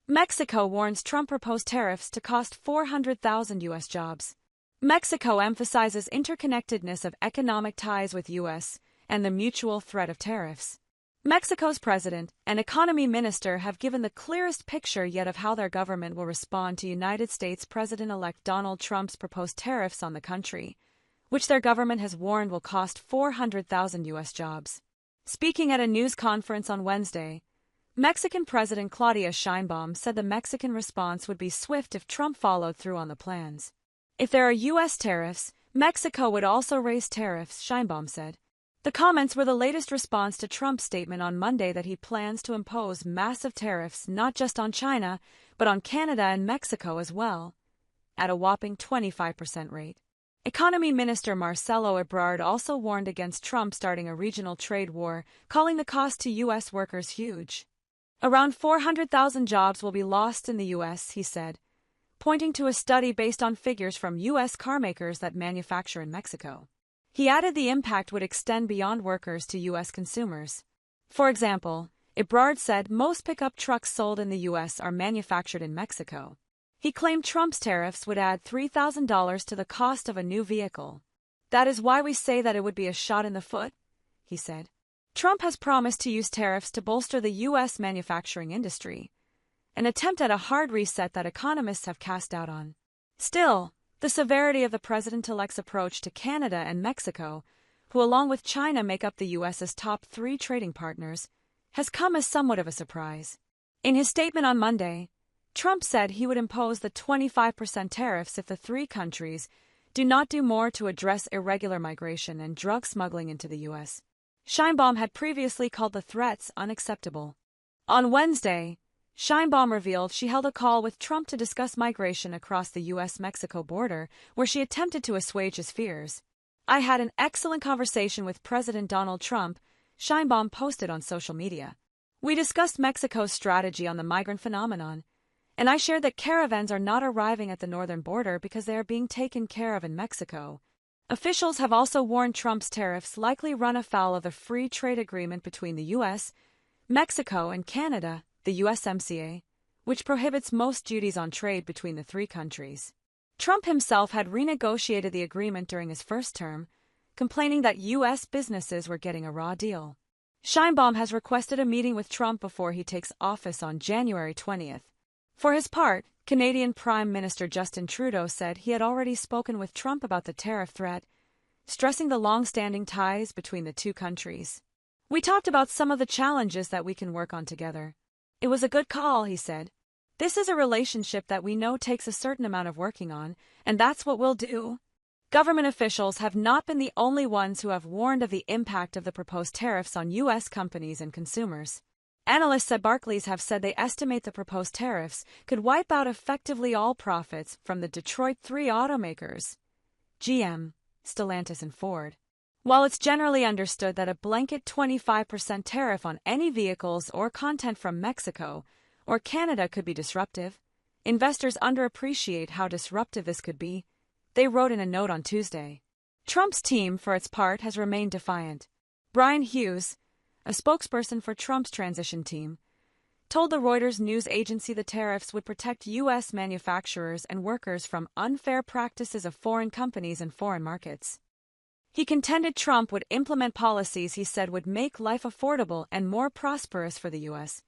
Mexico warns Trump proposed tariffs to cost 400,000 U.S. jobs. Mexico emphasizes interconnectedness of economic ties with U.S. and the mutual threat of tariffs. Mexico's president and economy minister have given the clearest picture yet of how their government will respond to United States President-elect Donald Trump's proposed tariffs on the country, which their government has warned will cost 400,000 U.S. jobs. Speaking at a news conference on Wednesday, Mexican President Claudia Sheinbaum said the Mexican response would be swift if Trump followed through on the plans. If there are U.S. tariffs, Mexico would also raise tariffs, Sheinbaum said. The comments were the latest response to Trump's statement on Monday that he plans to impose massive tariffs not just on China, but on Canada and Mexico as well, at a whopping 25% rate. Economy Minister Marcelo Ebrard also warned against Trump starting a regional trade war, calling the cost to U.S. workers huge. Around 400,000 jobs will be lost in the U.S., he said, pointing to a study based on figures from U.S. carmakers that manufacture in Mexico. He added the impact would extend beyond workers to U.S. consumers. For example, Ebrard said most pickup trucks sold in the U.S. are manufactured in Mexico. He claimed Trump's tariffs would add $3,000 to the cost of a new vehicle. That is why we say that it would be a shot in the foot, he said. Trump has promised to use tariffs to bolster the U.S. manufacturing industry, an attempt at a hard reset that economists have cast doubt on. Still, the severity of the president-elect's approach to Canada and Mexico, who along with China make up the U.S.'s top 3 trading partners, has come as somewhat of a surprise. In his statement on Monday, Trump said he would impose the 25% tariffs if the 3 countries do not do more to address irregular migration and drug smuggling into the U.S. Sheinbaum had previously called the threats unacceptable. On Wednesday, Sheinbaum revealed she held a call with Trump to discuss migration across the U.S.-Mexico border, where she attempted to assuage his fears. "I had an excellent conversation with President Donald Trump," Sheinbaum posted on social media. "We discussed Mexico's strategy on the migrant phenomenon, and I shared that caravans are not arriving at the northern border because they are being taken care of in Mexico." Officials have also warned Trump's tariffs likely run afoul of the free trade agreement between the U.S., Mexico, and Canada, the USMCA, which prohibits most duties on trade between the 3 countries. Trump himself had renegotiated the agreement during his first term, complaining that U.S. businesses were getting a raw deal. Sheinbaum has requested a meeting with Trump before he takes office on January 20th. For his part, Canadian Prime Minister Justin Trudeau said he had already spoken with Trump about the tariff threat, stressing the long-standing ties between the 2 countries. "We talked about some of the challenges that we can work on together. It was a good call," he said. "This is a relationship that we know takes a certain amount of working on, and that's what we'll do." Government officials have not been the only ones who have warned of the impact of the proposed tariffs on U.S. companies and consumers. Analysts at Barclays have said they estimate the proposed tariffs could wipe out effectively all profits from the Detroit 3 automakers, GM, Stellantis, and Ford. While it's generally understood that a blanket 25% tariff on any vehicles or content from Mexico or Canada could be disruptive, investors underappreciate how disruptive this could be, they wrote in a note on Tuesday. Trump's team, for its part, has remained defiant. Brian Hughes, a spokesperson for Trump's transition team, told the Reuters news agency the tariffs would protect U.S. manufacturers and workers from unfair practices of foreign companies and foreign markets. He contended Trump would implement policies he said would make life affordable and more prosperous for the U.S.